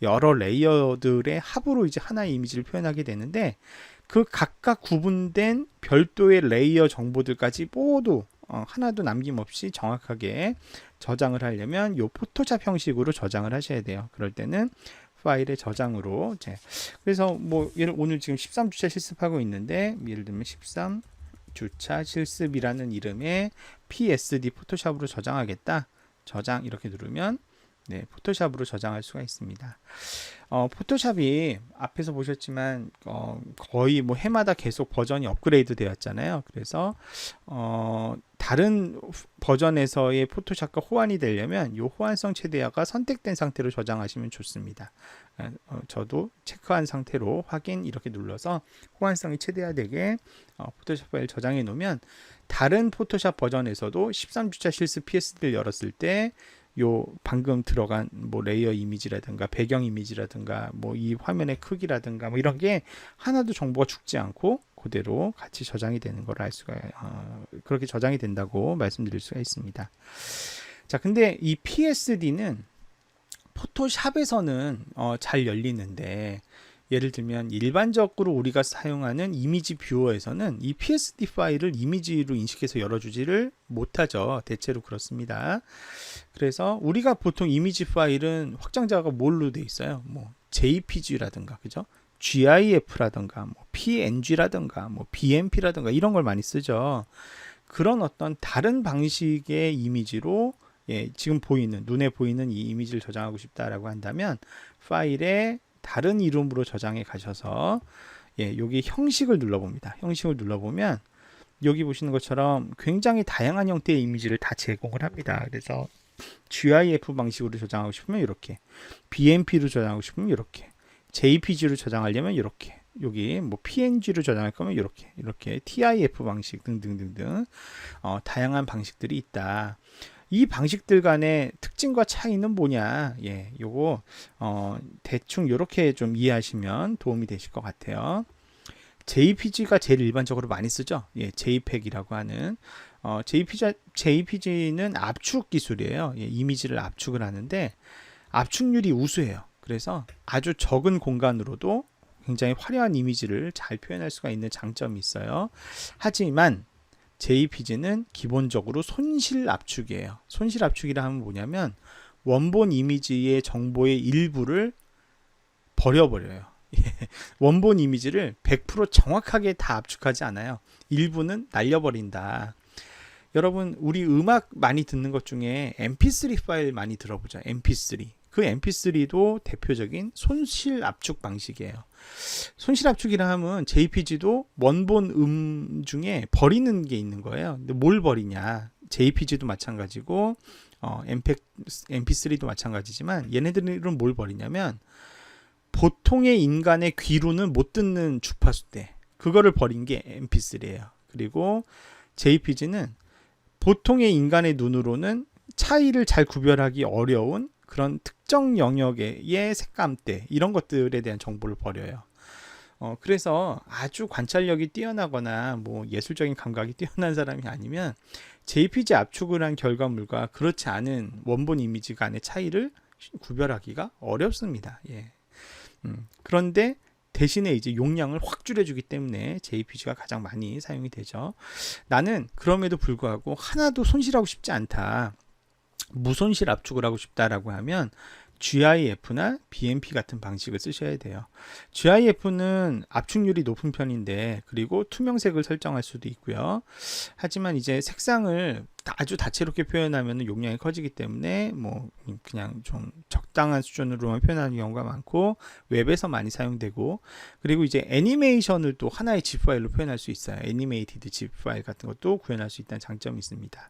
여러 레이어들의 합으로 이제 하나의 이미지를 표현하게 되는데 그 각각 구분된 별도의 레이어 정보들까지 모두 하나도 남김없이 정확하게 저장을 하려면 요 포토샵 형식으로 저장을 하셔야 돼요. 그럴 때는 파일의 저장으로 그래서 뭐 오늘 지금 13주차 실습하고 있는데 예를 들면 13주차 실습이라는 이름의 PSD 포토샵으로 저장하겠다. 저장 이렇게 누르면 포토샵으로 저장할 수가 있습니다. 포토샵이 앞에서 보셨지만 거의 뭐 해마다 계속 버전이 업그레이드 되었잖아요. 그래서 다른 버전에서의 포토샵과 호환이 되려면 이 호환성 최대화가 선택된 상태로 저장하시면 좋습니다. 저도 체크한 상태로 확인 이렇게 눌러서 호환성이 최대화되게 포토샵 파일 저장해 놓으면 다른 포토샵 버전에서도 13주차 실습 PSD를 열었을 때 요 방금 들어간 뭐 레이어 이미지라든가 배경 이미지라든가 뭐 이 화면의 크기라든가 뭐 이런 게 하나도 정보가 죽지 않고 그대로 같이 저장이 되는 걸 알 수가 그렇게 저장이 된다고 말씀드릴 수가 있습니다. 자, 근데 이 PSD는 포토샵에서는 잘 열리는데 예를 들면 일반적으로 우리가 사용하는 이미지 뷰어에서는 이 PSD 파일을 이미지로 인식해서 열어주지를 못하죠. 대체로 그렇습니다. 그래서 우리가 보통 이미지 파일은 확장자가 뭘로 되어 있어요? 뭐 JPG라든가 그죠? GIF라든가 뭐 PNG라든가 뭐 BMP라든가 이런 걸 많이 쓰죠. 그런 어떤 다른 방식의 이미지로 지금 보이는 눈에 보이는 이 이미지를 저장하고 싶다라고 한다면 파일에 다른 이름으로 저장해 가셔서 여기 형식을 눌러봅니다. 형식을 눌러보면 여기 보시는 것처럼 굉장히 다양한 형태의 이미지를 다 제공을 합니다. 그래서 GIF 방식으로 저장하고 싶으면 이렇게, BMP로 저장하고 싶으면 이렇게, JPG로 저장하려면 이렇게, 여기 뭐 PNG로 저장할 거면 이렇게 TIF 방식 등등등등 다양한 방식들이 있다. 이 방식들 간의 특징과 차이는 뭐냐? 요거 대충 이렇게 좀 이해하시면 도움이 되실 것 같아요. JPG가 제일 일반적으로 많이 쓰죠. JPEG이라고 하는 JPG는 압축 기술이에요. 이미지를 압축을 하는데 압축률이 우수해요. 그래서 아주 적은 공간으로도 굉장히 화려한 이미지를 잘 표현할 수가 있는 장점이 있어요. 하지만 JPG는 기본적으로 손실 압축이에요. 손실 압축이라 하면 뭐냐면 원본 이미지의 정보의 일부를 버려버려요. 원본 이미지를 100% 정확하게 다 압축하지 않아요. 일부는 날려버린다. 여러분 우리 음악 많이 듣는 것 중에 mp3 파일 많이 들어보죠. mp3. 그 mp3도 대표적인 손실 압축 방식이에요. 손실 압축이라 하면 JPG도 원본 중에 버리는 게 있는 거예요. 근데 뭘 버리냐? JPG도 마찬가지고 MP3도 마찬가지지만 얘네들은 뭘 버리냐면 보통의 인간의 귀로는 못 듣는 주파수대 그거를 버린 게 MP3예요. 그리고 JPG는 보통의 인간의 눈으로는 차이를 잘 구별하기 어려운 그런 특정 영역의 색감대 이런 것들에 대한 정보를 버려요. 그래서 아주 관찰력이 뛰어나거나 뭐 예술적인 감각이 뛰어난 사람이 아니면 JPG 압축을 한 결과물과 그렇지 않은 원본 이미지 간의 차이를 구별하기가 어렵습니다. 예. 그런데 대신에 이제 용량을 확 줄여주기 때문에 JPG가 가장 많이 사용이 되죠. 나는 그럼에도 불구하고 하나도 손실하고 싶지 않다. 무손실 압축을 하고 싶다라고 하면 GIF나 BMP 같은 방식을 쓰셔야 돼요. GIF는 압축률이 높은 편인데 그리고 투명색을 설정할 수도 있고요. 하지만 이제 색상을 아주 다채롭게 표현하면 용량이 커지기 때문에 뭐 그냥 좀 적당한 수준으로만 표현하는 경우가 많고 웹에서 많이 사용되고 그리고 이제 애니메이션을 또 하나의 zip 파일로 표현할 수 있어요. 애니메이티드 zip 파일 같은 것도 구현할 수 있다는 장점이 있습니다.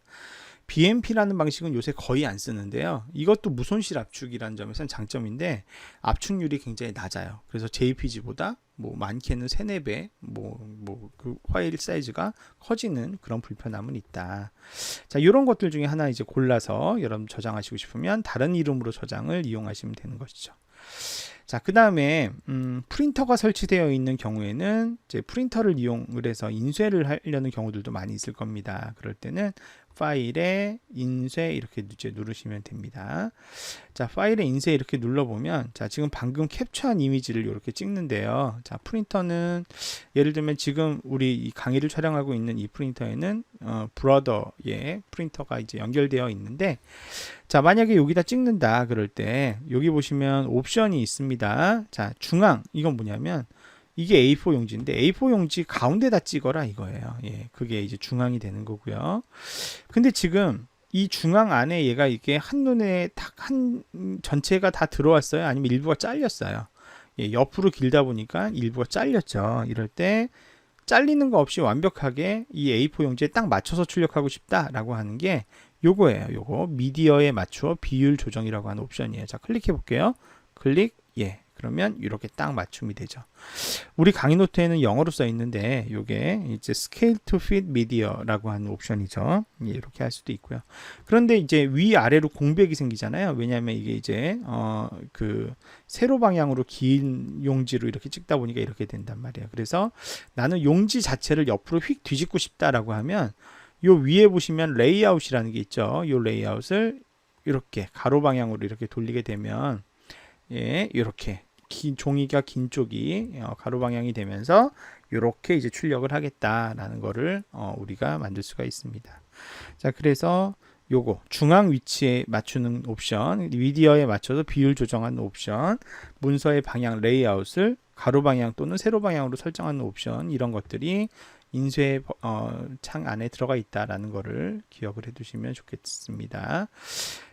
BMP라는 방식은 요새 거의 안 쓰는데요. 이것도 무손실 압축이라는 점에서는 장점인데 압축률이 굉장히 낮아요. 그래서 JPG보다 뭐 많게는 3, 4배 그 파일 사이즈가 커지는 그런 불편함은 있다. 자, 이런 것들 중에 하나 이제 골라서 여러분 저장하시고 싶으면 다른 이름으로 저장을 이용하시면 되는 것이죠. 자, 그 다음에 프린터가 설치되어 있는 경우에는 이제 프린터를 이용을 해서 인쇄를 하려는 경우들도 많이 있을 겁니다. 그럴 때는 파일에 인쇄 이렇게 이제 누르시면 됩니다. 자, 파일에 인쇄 이렇게 눌러보면 자, 지금 방금 캡처한 이미지를 이렇게 찍는데요. 자, 프린터는 예를 들면 지금 우리 이 강의를 촬영하고 있는 이 프린터에는 브러더의 프린터가 이제 연결되어 있는데 자, 만약에 여기다 찍는다 그럴 때 여기 보시면 옵션이 있습니다. 자, 중앙 이건 뭐냐면 이게 A4 용지인데 A4 용지 가운데다 찍어라 이거예요. 예, 그게 이제 중앙이 되는 거고요. 근데 지금 이 중앙 안에 얘가 이게 한눈에 딱 전체가 다 들어왔어요? 아니면 일부가 잘렸어요? 예, 옆으로 길다 보니까 일부가 잘렸죠. 이럴 때 잘리는 거 없이 완벽하게 이 A4 용지에 딱 맞춰서 출력하고 싶다라고 하는 게 요거예요. 요거 미디어에 맞추어 비율 조정이라고 하는 옵션이에요. 자, 클릭해 볼게요. 클릭. 예. 그러면 이렇게 딱 맞춤이 되죠. 우리 강의 노트에는 영어로 써 있는데 이게 이제 Scale to Fit Media라고 하는 옵션이죠. 예, 이렇게 할 수도 있고요. 그런데 이제 위아래로 공백이 생기잖아요. 왜냐하면 이게 이제 그 세로 방향으로 긴 용지로 이렇게 찍다 보니까 이렇게 된단 말이에요. 그래서 나는 용지 자체를 옆으로 휙 뒤집고 싶다라고 하면 요 위에 보시면 레이아웃이라는 게 있죠. 요 레이아웃을 이렇게 가로 방향으로 이렇게 돌리게 되면 예, 이렇게 종이가 긴 쪽이 가로 방향이 되면서 이렇게 이제 출력을 하겠다라는 거를 우리가 만들 수가 있습니다. 자, 그래서 요거 중앙 위치에 맞추는 옵션, 미디어에 맞춰서 비율 조정하는 옵션, 문서의 방향 레이아웃을 가로 방향 또는 세로 방향으로 설정하는 옵션 이런 것들이 인쇄 창 안에 들어가 있다라는 거를 기억을 해두시면 좋겠습니다.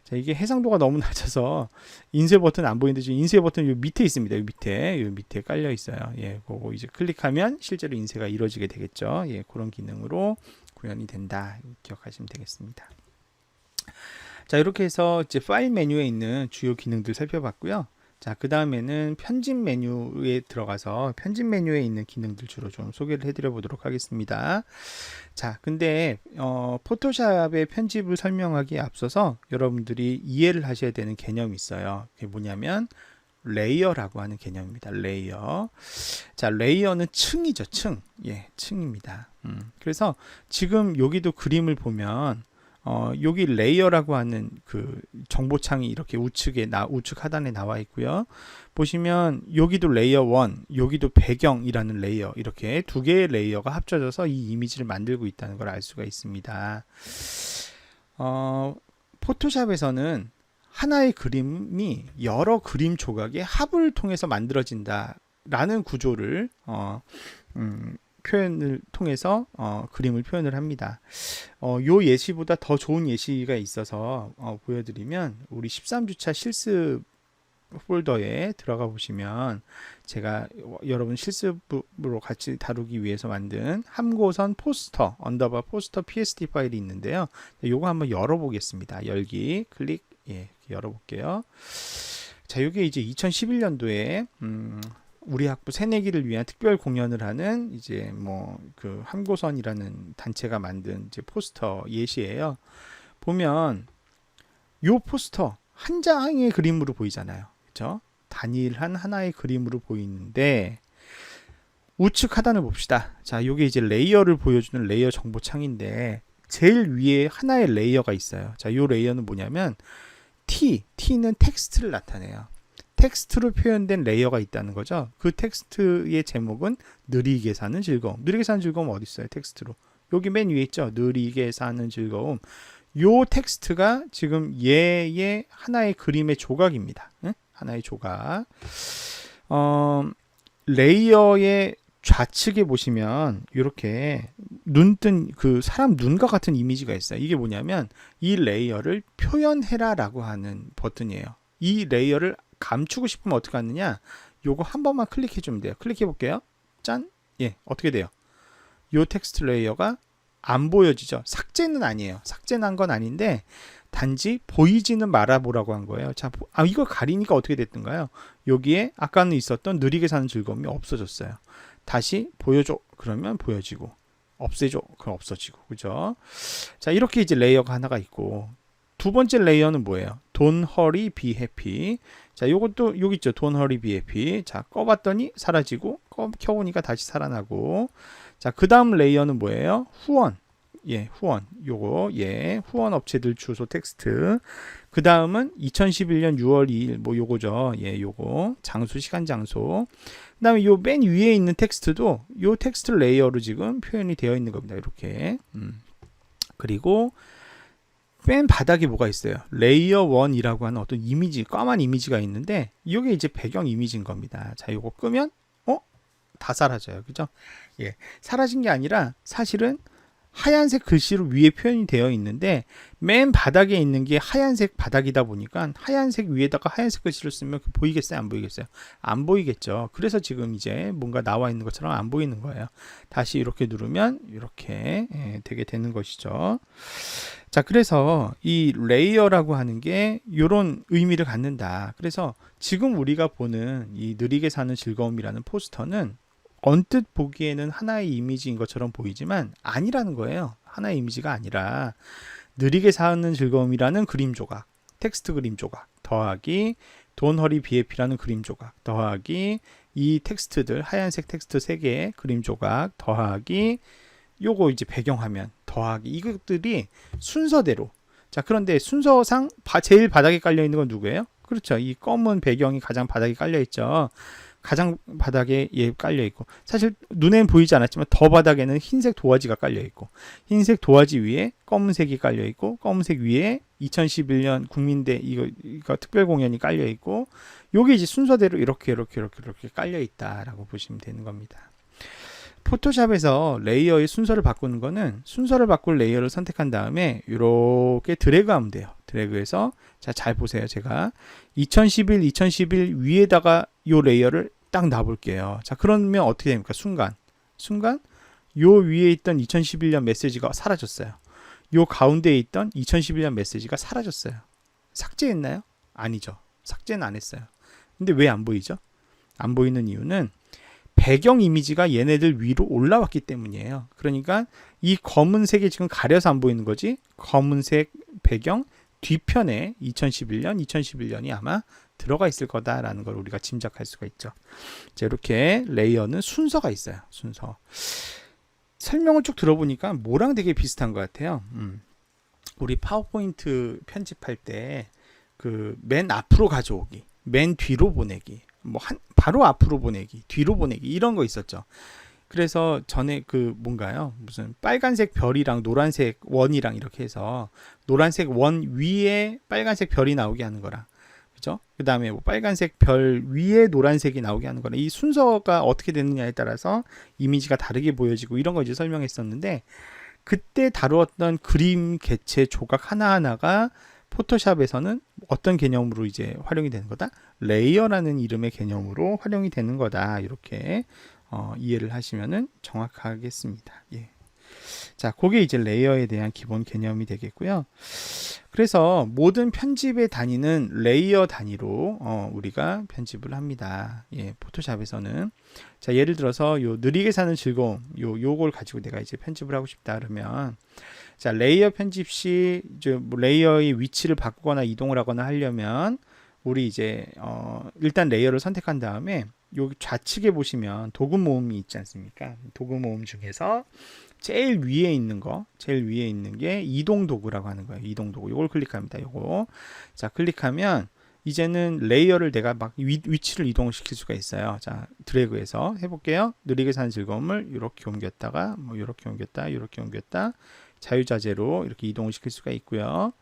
자, 이게 해상도가 너무 낮아서 인쇄 버튼 안 보이는데 지금 인쇄 버튼 요 밑에 있습니다. 요 밑에 깔려 있어요. 예, 그거 이제 클릭하면 실제로 인쇄가 이루어지게 되겠죠. 예, 그런 기능으로 구현이 된다. 기억하시면 되겠습니다. 자, 이렇게 해서 이제 파일 메뉴에 있는 주요 기능들 살펴봤고요. 자, 그 다음에는 편집 메뉴에 들어가서 편집 메뉴에 있는 기능들 주로 좀 소개를 해드려 보도록 하겠습니다. 자, 근데 포토샵의 편집을 설명하기에 앞서서 여러분들이 이해를 하셔야 되는 개념이 있어요. 그게 뭐냐면 레이어라고 하는 개념입니다. 레이어. 자, 레이어는 층이죠. 층. 예, 층입니다. 그래서 지금 여기도 그림을 보면 여기 레이어라고 하는 그 정보창이 이렇게 우측 하단에 나와 있고요. 보시면 여기도 레이어 1, 여기도 배경이라는 레이어 이렇게 두 개의 레이어가 합쳐져서 이 이미지를 만들고 있다는 걸 알 수가 있습니다. 포토샵에서는 하나의 그림이 여러 그림 조각의 합을 통해서 만들어진다라는 구조를 표현을 통해서 그림을 표현을 합니다. 요 예시보다 더 좋은 예시가 있어서 보여드리면 우리 13주차 실습 폴더에 들어가 보시면 제가 여러분 실습으로 같이 다루기 위해서 만든 함고선 포스터 언더바 포스터 PSD 파일이 있는데요. 요거 한번 열어보겠습니다. 열기 클릭, 예, 열어볼게요. 자, 이게 이제 2011년도에 우리 학부 새내기를 위한 특별 공연을 하는 이제 뭐 그 함고선이라는 단체가 만든 이제 포스터 예시예요. 보면 요 포스터 한 장의 그림으로 보이잖아요. 그렇죠? 단일한 하나의 그림으로 보이는데 우측 하단을 봅시다. 자, 요게 이제 레이어를 보여주는 레이어 정보 창인데 제일 위에 하나의 레이어가 있어요. 자, 요 레이어는 뭐냐면 T는 텍스트를 나타내요. 텍스트로 표현된 레이어가 있다는 거죠. 그 텍스트의 제목은 느리게 사는 즐거움. 느리게 사는 즐거움 어디 있어요? 텍스트로. 여기 맨 위에 있죠. 느리게 사는 즐거움. 요 텍스트가 지금 얘의 하나의 그림의 조각입니다. 응? 하나의 조각. 레이어의 좌측에 보시면 이렇게 눈뜬 그 사람 눈과 같은 이미지가 있어요. 이게 뭐냐면 이 레이어를 표현해라 라고 하는 버튼이에요. 이 레이어를 감추고 싶으면 어떻게 하느냐, 요거 한 번만 클릭해 주면 돼요. 클릭해 볼게요. 짠. 예, 어떻게 돼요? 요 텍스트 레이어가 안 보여지죠. 삭제는 아니에요. 삭제는 한 건 아닌데 단지 보이지는 말아보라고 한 거예요. 자, 이걸 가리니까 어떻게 됐던가요? 여기에 아까는 있었던 느리게 사는 즐거움이 없어졌어요. 다시 보여줘. 그러면 보여지고, 없애줘. 그럼 없어지고. 그죠? 자, 이렇게 이제 레이어가 하나가 있고, 두 번째 레이어는 뭐예요? Don't hurry, be happy. 자, 요것도 여기 있죠. Don't hurry, be happy. 자, 꺼봤더니 사라지고, 켜보니까 다시 살아나고. 자, 그 다음 레이어는 뭐예요? 후원. 예, 후원. 요거, 예, 후원 업체들 주소 텍스트. 그 다음은 2011년 6월 2일, 뭐 요거죠. 예, 요거. 장소, 시간, 장소. 그 다음에 요 맨 위에 있는 텍스트도 요 텍스트 레이어로 지금 표현이 되어 있는 겁니다. 이렇게. 그리고 맨 바닥에 뭐가 있어요? 레이어 1이라고 하는 어떤 이미지, 까만 이미지가 있는데, 이게 이제 배경 이미지인 겁니다. 자, 요거 끄면, 다 사라져요. 그죠? 예. 사라진 게 아니라 사실은 하얀색 글씨로 위에 표현이 되어 있는데 맨 바닥에 있는 게 하얀색 바닥이다 보니까 하얀색 위에다가 하얀색 글씨를 쓰면 보이겠어요? 안 보이겠어요? 안 보이겠죠. 그래서 지금 이제 뭔가 나와 있는 것처럼 안 보이는 거예요. 다시 이렇게 누르면 이렇게 되게 되는 것이죠. 자, 그래서 이 레이어라고 하는 게 이런 의미를 갖는다. 그래서 지금 우리가 보는 이 느리게 사는 즐거움이라는 포스터는 언뜻 보기에는 하나의 이미지인 것처럼 보이지만 아니라는 거예요. 하나의 이미지가 아니라 느리게 사는 즐거움이라는 그림 조각, 텍스트 그림 조각 더하기 Don't hurry, be happy라는 그림 조각 더하기 이 텍스트들 하얀색 텍스트 3개의 그림 조각 더하기 요거 이제 배경화면 더하기 이것들이 순서대로. 자, 그런데 순서상 제일 바닥에 깔려 있는 건 누구예요? 그렇죠. 이 검은 배경이 가장 바닥에 깔려 있죠. 가장 바닥에 깔려 있고, 사실 눈에는 보이지 않았지만 더 바닥에는 흰색 도화지가 깔려 있고, 흰색 도화지 위에 검은색이 깔려 있고, 검은색 위에 2011년 국민대 이거 특별 공연이 깔려 있고, 요게 이제 순서대로 이렇게 깔려 있다라고 보시면 되는 겁니다. 포토샵에서 레이어의 순서를 바꾸는 거는 순서를 바꿀 레이어를 선택한 다음에 이렇게 드래그하면 돼요. 드래그해서, 자, 잘 보세요. 제가 2011 위에다가 요 레이어를 딱 놔볼게요. 자, 그러면 어떻게 됩니까? 순간 요 위에 있던 2011년 메시지가 사라졌어요. 요 가운데에 있던 2011년 메시지가 사라졌어요. 삭제했나요? 아니죠. 삭제는 안 했어요. 근데 왜 안 보이죠? 안 보이는 이유는 배경 이미지가 얘네들 위로 올라왔기 때문이에요. 그러니까 이 검은색이 지금 가려서 안 보이는 거지, 검은색 배경 뒤편에 2011년이 아마 들어가 있을 거다라는 걸 우리가 짐작할 수가 있죠. 자, 이렇게 레이어는 순서가 있어요. 순서. 설명을 쭉 들어보니까 뭐랑 되게 비슷한 것 같아요. 우리 파워포인트 편집할 때 그 맨 앞으로 가져오기, 맨 뒤로 보내기, 바로 앞으로 보내기, 뒤로 보내기 이런 거 있었죠. 그래서 전에 그 뭔가요? 무슨 빨간색 별이랑 노란색 원이랑 이렇게 해서 노란색 원 위에 빨간색 별이 나오게 하는 거랑, 그죠? 그 다음에 뭐 빨간색 별 위에 노란색이 나오게 하는 거랑, 이 순서가 어떻게 되느냐에 따라서 이미지가 다르게 보여지고 이런 거 이제 설명했었는데, 그때 다루었던 그림 개체 조각 하나하나가 포토샵에서는 어떤 개념으로 이제 활용이 되는 거다? 레이어라는 이름의 개념으로 활용이 되는 거다. 이렇게 이해를 하시면은 정확하겠습니다. 예. 자, 그게 이제 레이어에 대한 기본 개념이 되겠고요. 그래서 모든 편집의 단위는 레이어 단위로 우리가 편집을 합니다. 예, 포토샵에서는. 자, 예를 들어서 요 느리게 사는 즐거움 요걸 가지고 내가 이제 편집을 하고 싶다 그러면, 자, 레이어 편집 시 이제 뭐 레이어의 위치를 바꾸거나 이동을 하거나 하려면 우리 이제 일단 레이어를 선택한 다음에 요 좌측에 보시면 도구 모음이 있지 않습니까? 도구 모음 중에서 제일 위에 있는 게 이동 도구라고 하는 거예요. 이동 도구. 요걸 클릭합니다. 요거. 자, 클릭하면 이제는 레이어를 내가 막 위치를 이동시킬 수가 있어요. 자, 드래그해서 해볼게요. 느리게 사는 즐거움을 이렇게 옮겼다가 뭐 이렇게 옮겼다. 자유자재로 이렇게 이동을 시킬 수가 있고요.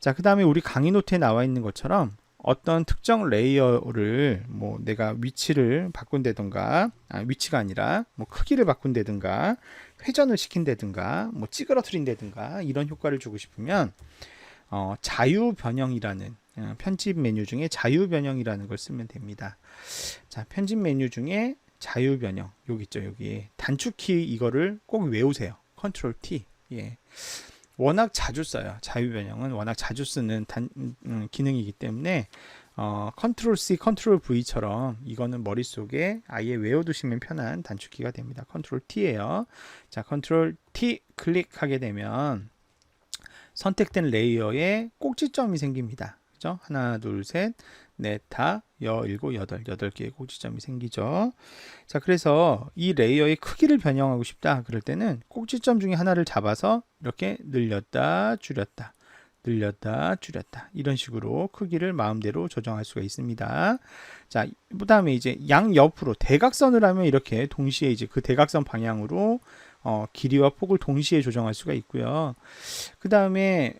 자, 그 다음에 우리 강의 노트에 나와 있는 것처럼 어떤 특정 레이어를 뭐 내가 위치를 바꾼다든가, 위치가 아니라 뭐 크기를 바꾼다든가, 회전을 시킨다든가, 뭐 찌그러뜨린다든가 이런 효과를 주고 싶으면 자유 변형이라는 편집 메뉴 중에 자유 변형이라는 걸 쓰면 됩니다. 자, 편집 메뉴 중에 자유 변형 여기 있죠. 여기 단축키 이거를 꼭 외우세요. 컨트롤 T. 예. 워낙 자주 써요. 자유 변형은 워낙 자주 쓰는 기능이기 때문에 컨트롤 C, 컨트롤 V처럼 이거는 머릿속에 아예 외워두시면 편한 단축키가 됩니다. 컨트롤 T예요. 자, 컨트롤 T 클릭하게 되면 선택된 레이어에 꼭지점이 생깁니다. 그죠? 하나, 둘, 셋, 넷, 다, 일곱, 여덟 개의 꼭지점이 생기죠. 자, 그래서 이 레이어의 크기를 변형하고 싶다. 그럴 때는 꼭지점 중에 하나를 잡아서 이렇게 늘렸다, 줄였다. 이런 식으로 크기를 마음대로 조정할 수가 있습니다. 자, 그 다음에 이제 양옆으로 대각선을 하면 이렇게 동시에 이제 그 대각선 방향으로 길이와 폭을 동시에 조정할 수가 있고요. 그 다음에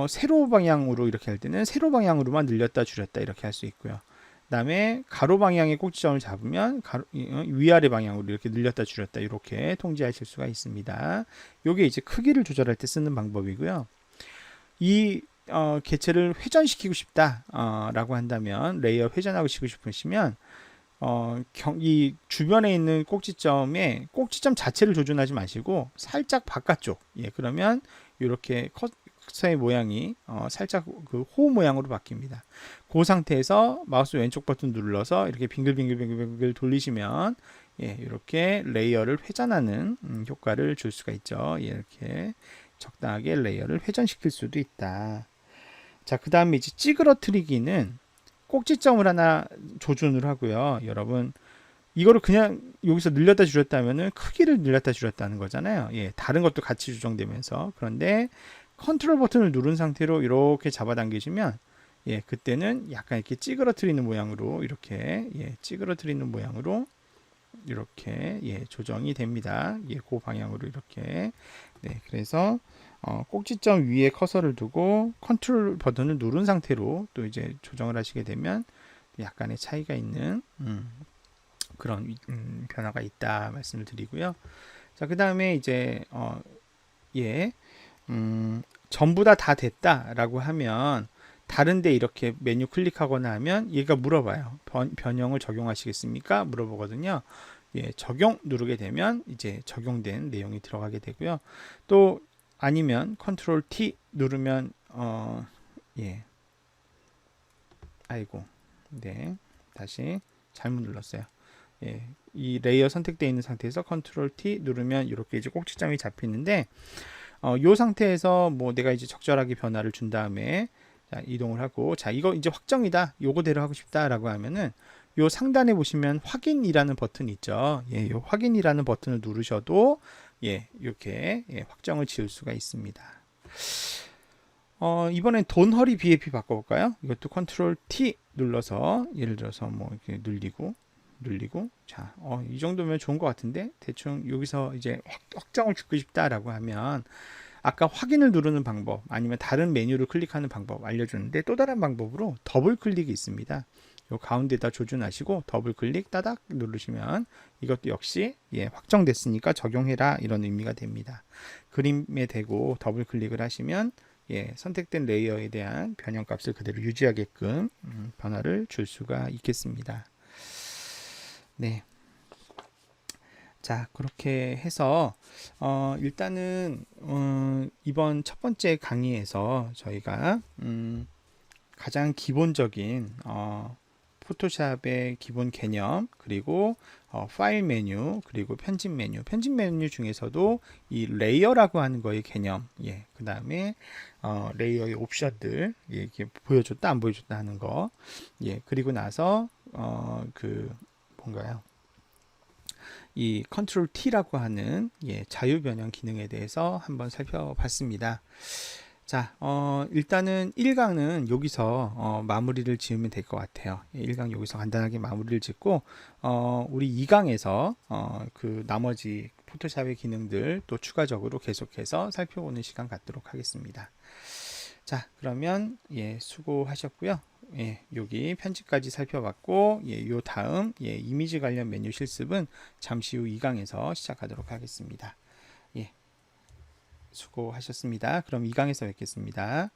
세로 방향으로 이렇게 할 때는 세로 방향으로만 늘렸다 줄였다 이렇게 할 수 있고요. 그 다음에 가로 방향의 꼭지점을 잡으면 위아래 방향으로 이렇게 늘렸다 줄였다 이렇게 통제하실 수가 있습니다. 이게 이제 크기를 조절할 때 쓰는 방법이고요. 이 개체를 회전시키고 싶다 라고 한다면, 레이어 회전하고 싶으시면 이 주변에 있는 꼭지점에 꼭지점 자체를 조준하지 마시고 살짝 바깥쪽, 예, 그러면 이렇게 커서의 모양이 살짝 그 호 모양으로 바뀝니다. 그 상태에서 마우스 왼쪽 버튼 눌러서 이렇게 빙글빙글 돌리시면, 예, 이렇게 레이어를 회전하는 효과를 줄 수가 있죠. 예, 이렇게 적당하게 레이어를 회전시킬 수도 있다. 자, 그 다음에 이제 찌그러뜨리기는 꼭지점을 하나 조준을 하고요. 여러분, 이거를 그냥 여기서 늘렸다 줄였다 하면은 크기를 늘렸다 줄였다는 거잖아요. 예, 다른 것도 같이 조정되면서. 그런데 컨트롤 버튼을 누른 상태로 이렇게 잡아당기시면, 예, 그때는 약간 이렇게 찌그러뜨리는 모양으로 이렇게, 예, 찌그러뜨리는 모양으로 이렇게, 예, 조정이 됩니다. 예, 그 방향으로 이렇게. 네, 그래서 꼭지점 위에 커서를 두고 컨트롤 버튼을 누른 상태로 또 이제 조정을 하시게 되면 약간의 차이가 있는 그런 변화가 있다 말씀을 드리고요. 자, 그 다음에 이제 예, 전부 다 됐다라고 하면 다른데 이렇게 메뉴 클릭하거나 하면 얘가 물어봐요. 변형을 적용하시겠습니까? 물어보거든요. 예, 적용 누르게 되면 이제 적용된 내용이 들어가게 되고요. 또 아니면 컨트롤 T 누르면 예, 아이고, 네, 다시 잘못 눌렀어요. 예, 이 레이어 선택되어 있는 상태에서 컨트롤 T 누르면 이렇게 이제 꼭지점이 잡히는데, 요 상태에서 뭐 내가 이제 적절하게 변화를 준 다음에, 자, 이동을 하고, 자, 이거 이제 확정이다, 요거대로 하고 싶다라고 하면은 요 상단에 보시면 확인이라는 버튼이 있죠. 예, 요 확인이라는 버튼을 누르셔도, 예, 이렇게, 예, 확정을 지을 수가 있습니다. 이번엔 돈 허리 BAP 바꿔볼까요? 이것도 컨트롤 T 눌러서, 예를 들어서 뭐 이렇게 늘리고, 자, 이 정도면 좋은 것 같은데, 대충 여기서 이제 확정을 주고 싶다라고 하면, 아까 확인을 누르는 방법, 아니면 다른 메뉴를 클릭하는 방법 알려주는데, 또 다른 방법으로 더블 클릭이 있습니다. 요 가운데다 조준하시고 더블 클릭 따닥 누르시면 이것도 역시, 예, 확정됐으니까 적용해라 이런 의미가 됩니다. 그림에 대고 더블 클릭을 하시면 선택된 레이어에 대한 변형값을 그대로 유지하게끔 변화를 줄 수가 있겠습니다. 네. 자, 그렇게 해서 일단은 이번 첫 번째 강의에서 저희가 가장 기본적인 포토샵의 기본 개념, 그리고 파일 메뉴, 그리고 편집 메뉴 중에서도 이 레이어라고 하는 거의 개념, 그 다음에 레이어의 옵션들, 이렇게 보여줬다 안 보여줬다 하는 거, 그리고 나서 그 뭔가요? 이 컨트롤 T라고 하는 자유 변형 기능에 대해서 한번 살펴봤습니다. 자, 일단은 1강은 여기서 마무리를 지으면 될 것 같아요. 1강 여기서 간단하게 마무리를 짓고 우리 2강에서 그 나머지 포토샵의 기능들 또 추가적으로 계속해서 살펴보는 시간 갖도록 하겠습니다. 자, 그러면 수고하셨고요. 여기 편집까지 살펴봤고, 요 다음 이미지 관련 메뉴 실습은 잠시 후 2강에서 시작하도록 하겠습니다. 수고하셨습니다. 그럼 2강에서 뵙겠습니다.